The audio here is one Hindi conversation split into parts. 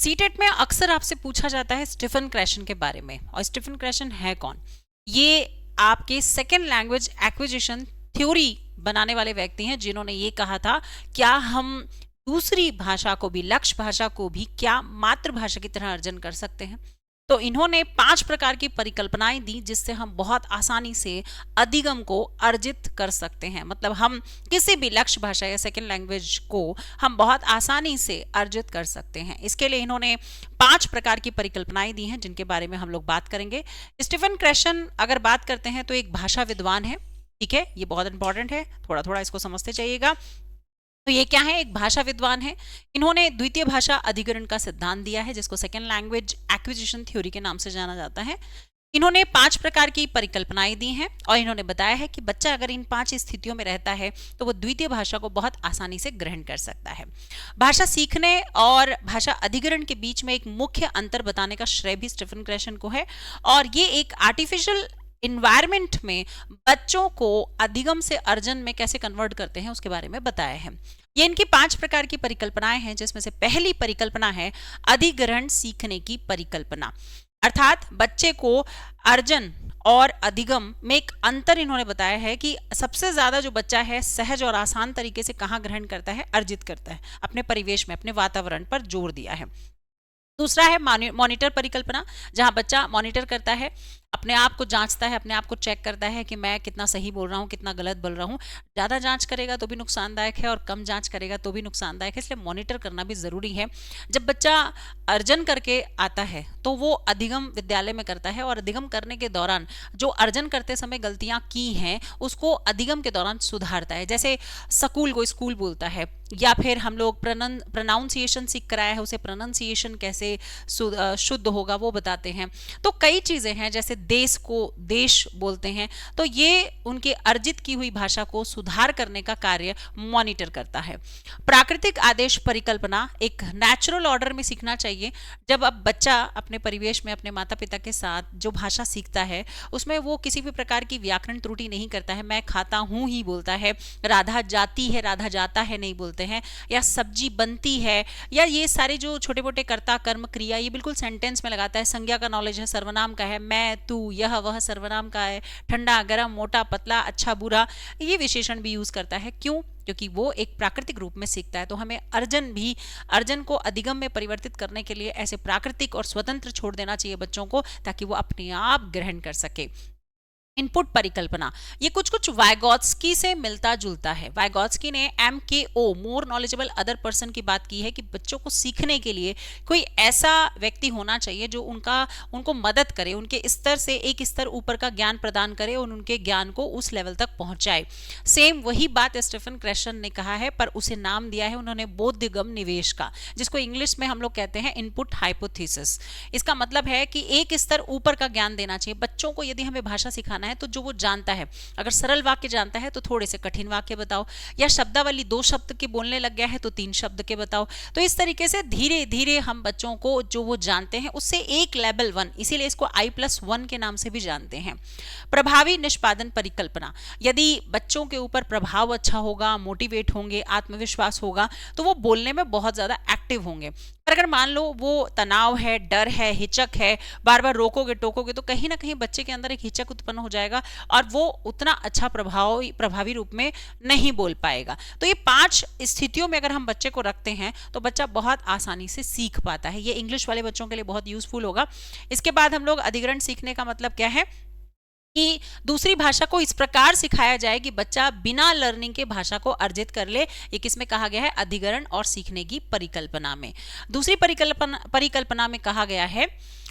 सीटेट में अक्सर आपसे पूछा जाता है स्टीफन क्रैशन के बारे में। और स्टीफन क्रैशन है कौन? ये आपके सेकेंड लैंग्वेज एक्विजिशन थ्योरी बनाने वाले व्यक्ति हैं, जिन्होंने ये कहा था क्या हम दूसरी भाषा को भी, लक्ष्य भाषा को भी क्या मातृभाषा की तरह अर्जन कर सकते हैं। तो इन्होंने 5 प्रकार की परिकल्पनाएं दी जिससे हम बहुत आसानी से अधिगम को अर्जित कर सकते हैं। मतलब हम किसी भी लक्ष्य भाषा या सेकेंड लैंग्वेज को हम बहुत आसानी से अर्जित कर सकते हैं। इसके लिए इन्होंने 5 प्रकार की परिकल्पनाएं दी हैं जिनके बारे में हम लोग बात करेंगे। स्टीफन क्रैशन अगर बात करते हैं तो एक भाषा विद्वान है, ठीक है, ये बहुत इंपॉर्टेंट है, थोड़ा थोड़ा इसको समझते जाइएगा। तो ये क्या है? एक भाषा विद्वान है। इन्होंने द्वितीय भाषा अधिग्रहण का सिद्धांत दिया है जिसको सेकेंड लैंग्वेज एक्विजिशन थ्योरी के नाम से जाना जाता है। इन्होंने 5 प्रकार की परिकल्पनाएं दी हैं और इन्होंने बताया है कि बच्चा अगर इन 5 स्थितियों में रहता है तो वो द्वितीय भाषा को बहुत आसानी से ग्रहण कर सकता है। भाषा सीखने और भाषा अधिग्रहण के बीच में एक मुख्य अंतर बताने का श्रेय भी स्टीफन क्रैशन को है और ये एक आर्टिफिशियल इन्वायरमेंट में बच्चों को अधिगम से अर्जन में कैसे कन्वर्ट करते हैं उसके बारे में बताया है। ये इनकी 5 प्रकार की परिकल्पनाएं हैं जिसमें से पहली परिकल्पना है अधिग्रहण सीखने की परिकल्पना। अर्थात बच्चे को अर्जन और अधिगम में एक अंतर इन्होंने बताया है कि सबसे ज्यादा जो बच्चा है सहज और आसान तरीके से कहाँ ग्रहण करता है, अर्जित करता है, अपने परिवेश में, अपने वातावरण पर जोर दिया है। दूसरा है मॉनिटर परिकल्पना, जहां बच्चा मॉनिटर करता है, अपने आप को जांचता है, अपने आप को चेक करता है कि मैं कितना सही बोल रहा हूँ, कितना गलत बोल रहा हूँ। ज़्यादा जांच करेगा तो भी नुकसानदायक है और कम जांच करेगा तो भी नुकसानदायक है, इसलिए मॉनिटर करना भी ज़रूरी है। जब बच्चा अर्जन करके आता है तो वो अधिगम विद्यालय में करता है और अधिगम करने के दौरान जो अर्जन करते समय गलतियाँ की हैं उसको अधिगम के दौरान सुधारता है। जैसे स्कूल को स्कूल बोलता है, या फिर हम लोग प्रोनाउंसिएशन सीख कराया है, उसे प्रोनाउंसिएशन कैसे शुद्ध होगा वो बताते हैं। तो कई चीज़ें हैं, जैसे देश को देश बोलते हैं, तो ये उनके अर्जित की हुई भाषा को सुधार करने का कार्य मॉनिटर करता है। प्राकृतिक आदेश परिकल्पना एक नेचुरल ऑर्डर में सीखना चाहिए। जब अब बच्चा अपने परिवेश में अपने माता पिता के साथ जो भाषा सीखता है उसमें वो किसी भी प्रकार की व्याकरण त्रुटि नहीं करता है, मैं खाता हूँ ही बोलता है, राधा जाती है राधा जाता है नहीं बोलते हैं, या सब्जी बनती है, या ये सारे जो छोटे मोटे कर्ता कर्म क्रिया ये बिल्कुल सेंटेंस में लगाता है। संज्ञा का नॉलेज है, सर्वनाम का है, मैं तू यह वह सर्वनाम का है, ठंडा गर्म मोटा पतला अच्छा बुरा ये विशेषण भी यूज करता है। क्यों? क्योंकि वो एक प्राकृतिक रूप में सीखता है। तो हमें अर्जन को अधिगम में परिवर्तित करने के लिए ऐसे प्राकृतिक और स्वतंत्र छोड़ देना चाहिए बच्चों को, ताकि वो अपने आप ग्रहण कर सके। इनपुट परिकल्पना ये कुछ वाइगोत्स्की से मिलता जुलता है। वाइगोत्स्की ने MKO more knowledgeable other person की बात की है कि बच्चों को सीखने के लिए कोई ऐसा व्यक्ति होना चाहिए जो उनको मदद करे, उनके स्तर से एक स्तर ऊपर का ज्ञान प्रदान करे और उनके ज्ञान को उस लेवल तक पहुंचाए। सेम वही बात स्टीफन क्रैशन ने कहा है, पर उसे नाम दिया है उन्होंने बोधगम निवेश का, जिसको इंग्लिश में हम लोग कहते हैं इनपुट हाइपोथेसिस। इसका मतलब है कि एक स्तर ऊपर का ज्ञान देना चाहिए बच्चों को। यदि हमें भाषा सिखाना है तो जो वो जानता है, अगर सरल वाक्य जानता है तो थोड़े से कठिन वाक्य बताओ, या शब्दावली 2 शब्द के बोलने लग गया है तो 3 शब्द के बताओ। तो इस तरीके से धीरे धीरे हम बच्चों को जो वो जानते हैं उससे एक लेवल 1, इसीलिए इसको I+1 के नाम से भी जानते हैं। प्रभावी निष्पादन परिकल्पना, यदि बच्चों के ऊपर प्रभाव अच्छा होगा, मोटिवेट होंगे, आत्मविश्वास होगा तो वो बोलने में बहुत ज्यादा एक्टिव होंगे। पर अगर मान लो वो तनाव है, डर है, हिचक है, बार बार रोकोगे टोकोगे तो कहीं ना कहीं बच्चे के अंदर एक हिचक उत्पन्न हो जाएगा और वो उतना अच्छा प्रभावी रूप में नहीं बोल पाएगा। तो ये 5 स्थितियों में अगर हम बच्चे को रखते हैं तो बच्चा बहुत आसानी से सीख पाता है। ये इंग्लिश वाले बच्चों के लिए बहुत यूजफुल होगा। इसके बाद हम लोग अधिग्रहण सीखने का मतलब क्या है कि दूसरी भाषा को इस प्रकार सिखाया जाए कि बच्चा बिना लर्निंग के भाषा को अर्जित कर ले। ये किसमें कहा गया है? अधिग्रहण और सीखने की परिकल्पना में। दूसरी परिकल्पना में कहा गया है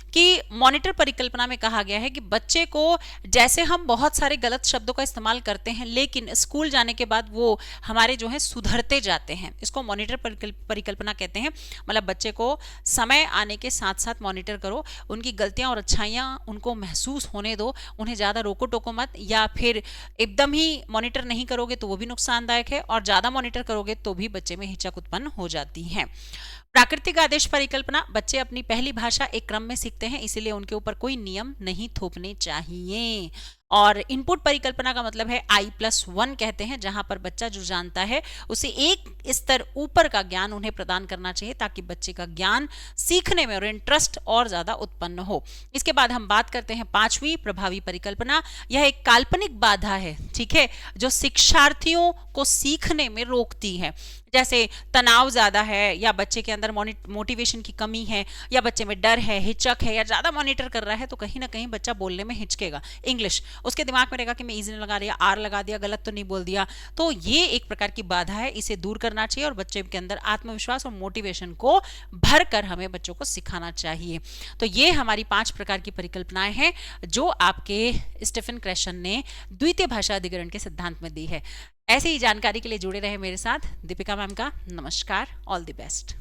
कि मॉनिटर परिकल्पना में कहा गया है कि बच्चे को, जैसे हम बहुत सारे गलत शब्दों का इस्तेमाल करते हैं लेकिन स्कूल जाने के बाद वो हमारे जो है सुधरते जाते हैं, इसको मॉनिटर परिकल्पना कहते हैं। मतलब बच्चे को समय आने के साथ साथ मॉनिटर करो, उनकी गलतियां और अच्छाइयां उनको महसूस होने दो, उन्हें ज्यादा रोको टोको मत, या फिर एकदम ही मॉनिटर नहीं करोगे तो वो भी नुकसानदायक है, और ज्यादा मॉनिटर करोगे तो भी बच्चे में हिचक उत्पन्न हो जाती है। प्राकृतिक आदेश परिकल्पना, बच्चे अपनी पहली भाषा एक क्रम में सीखते हैं, इसीलिए उनके ऊपर कोई नियम नहीं थोपने चाहिए। और इनपुट परिकल्पना का मतलब है I+1 कहते हैं, जहां पर बच्चा जो जानता है उसे एक स्तर ऊपर का ज्ञान उन्हें प्रदान करना चाहिए ताकि बच्चे का ज्ञान सीखने में और इंटरेस्ट और ज्यादा उत्पन्न हो। इसके बाद हम बात करते हैं पांचवी प्रभावी परिकल्पना। यह एक काल्पनिक बाधा है, ठीक है, जो शिक्षार्थियों को सीखने में रोकती है। जैसे तनाव ज्यादा है, या बच्चे के अंदर मोटिवेशन की कमी है, या बच्चे में डर है, हिचक है, या ज्यादा मॉनिटर कर रहा है, तो कहीं ना कहीं बच्चा बोलने में हिचकेगा। इंग्लिश उसके दिमाग में रहेगा कि मैं इजी ने लगा दिया, आर लगा दिया, गलत तो नहीं बोल दिया। तो ये एक प्रकार की बाधा है, इसे दूर करना चाहिए और बच्चे के अंदर आत्मविश्वास और मोटिवेशन को भरकर हमें बच्चों को सिखाना चाहिए। तो ये हमारी 5 प्रकार की परिकल्पनाएं हैं जो आपके स्टीफन क्रैशन ने द्वितीय भाषा अधिग्रहण के सिद्धांत में दी है। ऐसी ही जानकारी के लिए जुड़े रहे मेरे साथ। दीपिका मैम का नमस्कार। All the best.